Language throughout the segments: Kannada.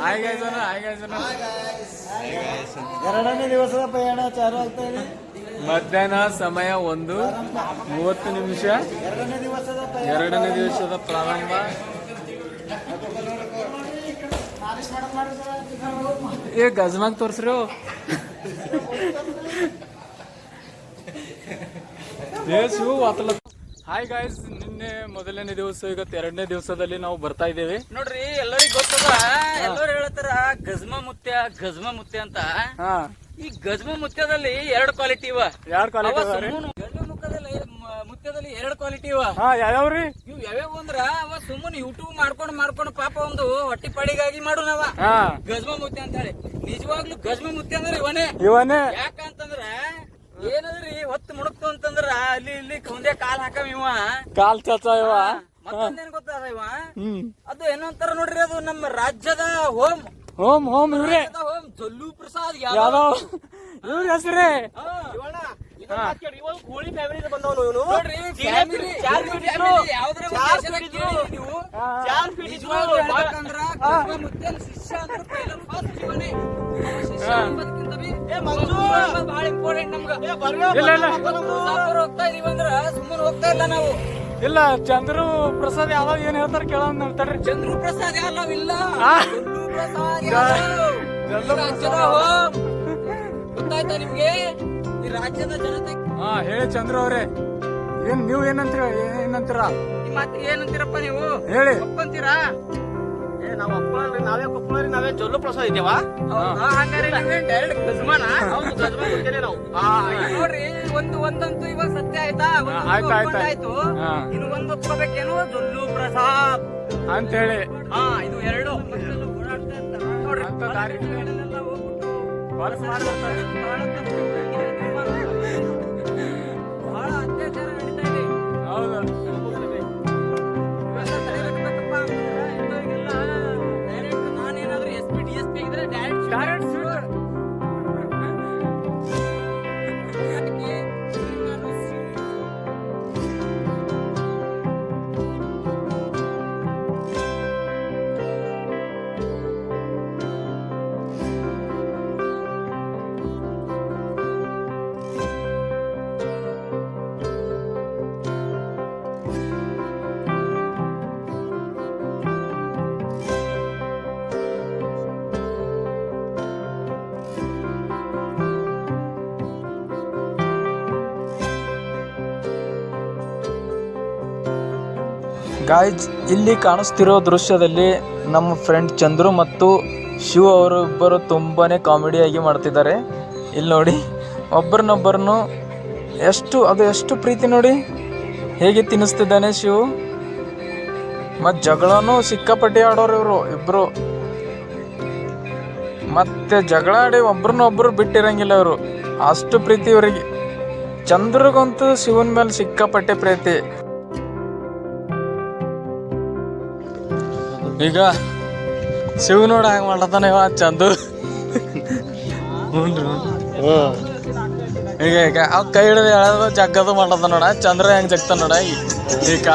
ಹಾಯ್ ಗೈಸ್ ಎರಡನೇ ದಿವಸದ ಪ್ರಯಾಣ ಚಾಲು ಆಗ್ತಾ ಇದೆ. ಮಧ್ಯಾಹ್ನ ಸಮಯ 1:30. ಎರಡನೇ ದಿವಸದ ಪ್ರಾರಂಭ. ಗಜ್ಮಾಗ್ ತೋರ್ಸ್ರಿ. ಹಾಯ್ ಗಾಯ್ಸ್, ನಿನ್ನೆ ಮೊದಲನೇ ದಿವಸ, ಇವತ್ತು ಎರಡನೇ ದಿವಸದಲ್ಲಿ ನಾವು ಬರ್ತಾ ಇದ್ದೇವೆ. ನೋಡ್ರಿ, ಎಲ್ಲರಿಗೂ ಗೊತ್ತದ, ಎಲ್ಲರೂ ಹೇಳ್ತಾರ ಗಜ್ಮ ಮುತ್ಯ ಅಂತ. ಈ ಗಜ್ಮ ಮುತ್ಯದಲ್ಲಿ 2 ಕ್ವಾಲಿಟಿ ಇವ. ಗಜ್ಮ ಮುತ್ಯದಲ್ಲಿ 2 ಕ್ವಾಲಿಟಿ ಇವ. ಯಾವ್ಯಾವ್ರಿ ಇವ್ ಯಾವ್ಯಾವ ಅಂದ್ರ, ಅವ ಸುಮ್ಮನೆ ಯೂಟ್ಯೂಬ್ ಮಾಡ್ಕೊಂಡು ಪಾಪ ಒಂದು ಹೊಟ್ಟಿ ಪಡಿಗಾಗಿ ಮಾಡು ನಾವ ಗಜ್ಮ ಮುತ್ಯ ಅಂತ ಹೇಳಿ. ನಿಜವಾಗ್ಲೂ ಗಜ್ಮ ಮುತ್ಯ ಅಂದ್ರೆ ಇವನೇ. ಯಾಕಂತಂದ್ರ ಏನದ್ರಿ, ಹೊತ್ತು ಮುಣಕ್ತು ಅಂತಂದ್ರ ಅಲ್ಲಿ ಇಲ್ಲಿ ಒಂದೇ ಕಾಲ್ ಹಾಕವ ಇವ, ಕಾಲ್ ಚಾಚ ಇವ. ಮತ್ತೊಂದೇನ್ ಗೊತ್ತಾದ ಇವ, ಅದು ಏನಂತಾರ ನೋಡ್ರಿ, ಅದು ನಮ್ಮ ರಾಜ್ಯದ ಹೋಮ್ ಇವ್ರೆ ಜಲ್ಲು ಪ್ರಸಾದ್ ಯಾದವ್ ಇವ್ರ ಹೆಸರೇ. ಕೋಳಿ ಫ್ಯಾಮಿಲಿ ಬಂದವನು ಇವನು. ಬಹಳ ಇಂಪಾರ್ಟೆಂಟ್ ನಮ್ಗ. ಹೋಗ್ತಾ ಇದೀವಿ ಅಂದ್ರ ಸುಮ್ಮನೆ ಹೋಗ್ತಾ ಇಲ್ಲ ನಾವು. ಇಲ್ಲ, ಚಂದ್ರು ಪ್ರಸಾದ್ ಯಾವಾಗ ಏನ್ ಹೇಳ್ತಾರ ಕೇಳೋದ್ ನೋಡ್ತಾರ್ರಿ. ಚಂದ್ರು ಪ್ರಸಾದ್ ಯಾದವ್ ಇಲ್ಲ, ಜಲ್ಲು ಪ್ರಸಾದ್ ಯಾದವ್. ರಾಜ್ಯದ ಹೋಮ್ ಗೊತ್ತಾಯ್ತಾ ನಿಮ್ಗೆ, ಈ ರಾಜ್ಯದ ಜನತೆ. ಹೇಳಿ ಚಂದ್ರು ಅವ್ರೆ, ನೀವ್ ಏನಂತೀರ? ಈ ಮಾತಿಗೆ ಏನಂತೀರಪ್ಪ ನೀವು? ಹೇಳಿ. ಒಪ್ಪಂತೀರಾ? ನಾವ್ ಒಪ್ಪಲ್ರಿ, ನಾವೇ ಕೊಪ್ಪಳರಿ, ನಾವೇ ಜಲ್ಲು ಪ್ರಸಾದ್ ಇದ್ದೇವಾ? ಹಂಗಾರೆ ಡೈರೆಕ್ಟ್ ಗಜ್ಮಾನ. ಹೌದು, ಗಜ್ಮ ಮುತ್ಯನೇ ನಾವು. ನೋಡ್ರಿ, ಒಂದಂತೂ ಇವಾಗ ಸತ್ಯ ಆಯ್ತಾ? ಆಯ್ತು. ಇನ್ನು ಒಂದು ಒಪ್ಕೋಬೇಕೇನು, ಜಲ್ಲು ಪ್ರಸಾದ್ ಅಂತ ಹೇಳಿ. ಇದು 2 ಓಡಾಡ್ತಾ ಇರ್ತಾರ ನೋಡ್ರಿ, ಅಂತ ದಾರಿ ಹೋಗ್ಬಿಟ್ಟು ಬಹಳ ಅತ್ಯಾಚಾರ ನಡೀತಾ ಇದೆ. ಹೌದು, ಡೈರೆಕ್ಟ್ ನಾನೇನಾದ್ರೂ SP DSP ಆಗಿದ್ರೆ ಡೈರೆಕ್ಟ್ ಗಾಯ್ಸ್, ಇಲ್ಲಿ ಕಾಣಿಸ್ತಿರೋ ದೃಶ್ಯದಲ್ಲಿ ನಮ್ಮ ಫ್ರೆಂಡ್ ಚಂದ್ರು ಮತ್ತು ಶಿವ ಅವರು ಇಬ್ಬರು ತುಂಬಾನೇ ಕಾಮಿಡಿಯಾಗಿ ಮಾಡ್ತಿದ್ದಾರೆ. ಇಲ್ಲಿ ನೋಡಿ, ಒಬ್ಬರನ್ನೊಬ್ಬರನ್ನು ಎಷ್ಟು ಪ್ರೀತಿ ನೋಡಿ, ಹೇಗೆ ತಿನ್ನಿಸ್ತಿದ್ದಾನೆ ಶಿವ್. ಮತ್ತು ಜಗಳನೂ ಸಿಕ್ಕಾಪಟ್ಟಿ ಆಡೋರು ಇವರು ಇಬ್ಬರು. ಮತ್ತೆ ಜಗಳ ಆಡಿ ಒಬ್ರನ್ನೊಬ್ರು ಬಿಟ್ಟಿರಂಗಿಲ್ಲ ಇವರು, ಅಷ್ಟು ಪ್ರೀತಿ ಇವರಿಗೆ. ಚಂದ್ರಗಂತೂ ಶಿವನ ಮೇಲೆ ಸಿಕ್ಕಾಪಟ್ಟೆ ಪ್ರೀತಿ. ಈಗ ಶಿವ ನೋಡ ಹಂಗ ಮಾಡ್ಲತ್ತಾನ ಇವ ಚಂದು. ಈಗ ಅವ್ ಕೈ ಹಿಡಿದು ಎಳೆದು ಜಗ್ಗದು ಮಾಡ್ಲತ್ತ ನೋಡ. ಚಂದ್ರ ಹೆಂಗ್ ಜಗ್ತಾನ ನೋಡ. ಈಗ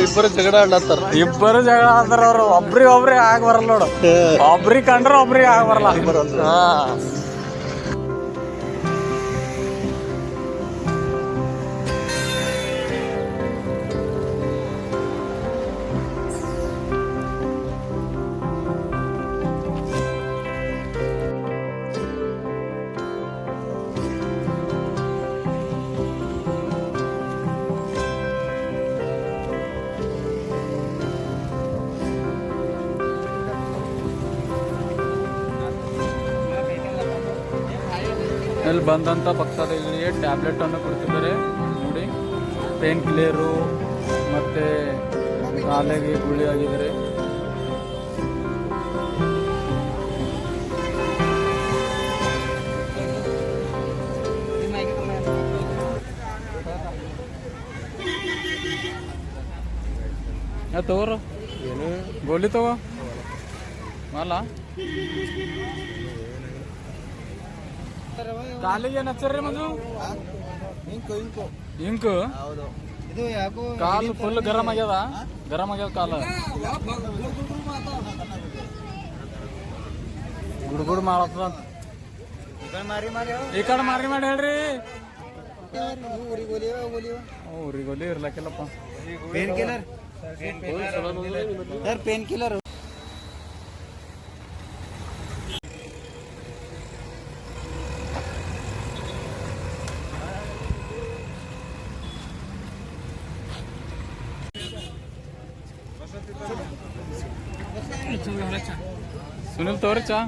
ಇಬ್ಬರು ಜಗಳ ಆಡ್ಲತ್ತಾರ. ಇಬ್ಬರು ಜಗಳ ಆಡ್ತಾರ ಅವ್ರು. ಒಬ್ರಿಗೆ ಆಗ ಬರಲ್ಲ ನೋಡು. ಒಬ್ರಿಗೆ ಕಂಡ್ರ ಒಬ್ರಿಗೆ ಆಗ ಬರಲ್ಲ. ಇಲ್ಲಿ ಬಂದಂಥ ಭಕ್ತಾದಿಗಳಿಗೆ ಟ್ಯಾಬ್ಲೆಟ್ ಅನ್ನು ಕೊಡ್ತಿದ್ದಾರೆ ನೋಡಿ. ಪೇನ್ ಕಿಲ್ಲರು ಮತ್ತು ಕಾಲಿಗೆ ಗುಳಿ ಆಗಿದ್ದಾರೆ. ತಗೋರು ಗೋಲಿ ತಗೋ ಮಾಲ. ಕಾಲಿಗೆ ಏನು ಹಚ್ಚಾರ್ರಿ ಮಂಜು? ಇಂಕು ಕಾಲು ಫುಲ್ ಗರಂ ಆಗ್ಯದ ಕಾಲು. ರಗುಡ್ ಮಾಡತ್ತದ ಈ ಕಡೆ ಮಾರಿ ಮಾಡಿ ಹೇಳ್ರಿ ಊರಿಗೆ ಒಲಿ ಇರ್ಲಕ್ಕಿಲ್ಲಪ್ಪ pain killer sir pain killer Sunil ತೋರಿ ಚಾ